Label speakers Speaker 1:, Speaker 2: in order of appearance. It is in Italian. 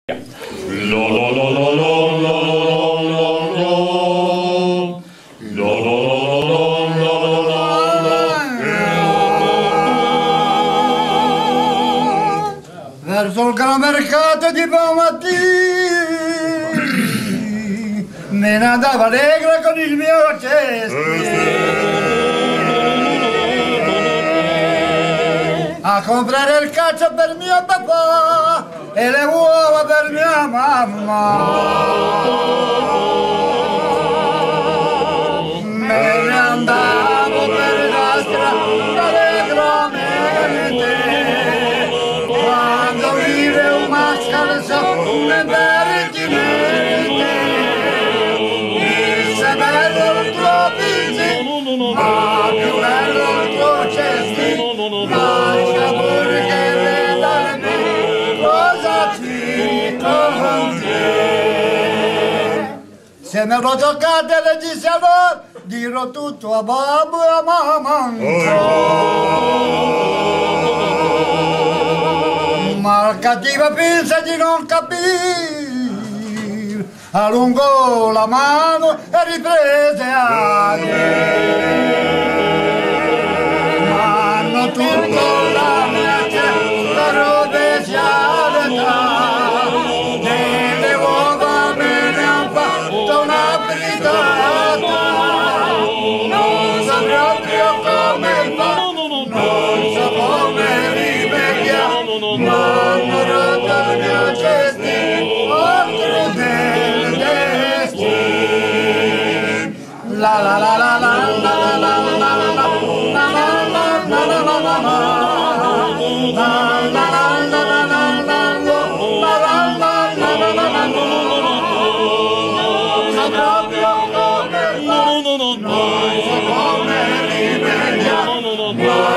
Speaker 1: Lo lo lo lo lo lo lo lo lo
Speaker 2: verso il gran mercato di Pomatì me ne andava allegra con il mio cesto a comprare il caccia per mio papà e le uova per mia mamma. Me ne andavo per la strada allegramente quando vive un mascalzo un verginente. Disse bello il tuo pisi, ma più bello il tuo cesti. Lascia pure che veda me cosa ti conviene. Se me lo giocate le disse allora, dirò tutto a babbo e a mamma. Ma il cattivo pensa di non capire, allungò la mano e riprese a dire. M'hanno tutto la mia certa rovesciata, nelle uova me ne han fatto una britata, non so proprio come fa, non so come rimediare, m'hanno rotto il mio cestino, oltre del destino. La la la la la la la la la no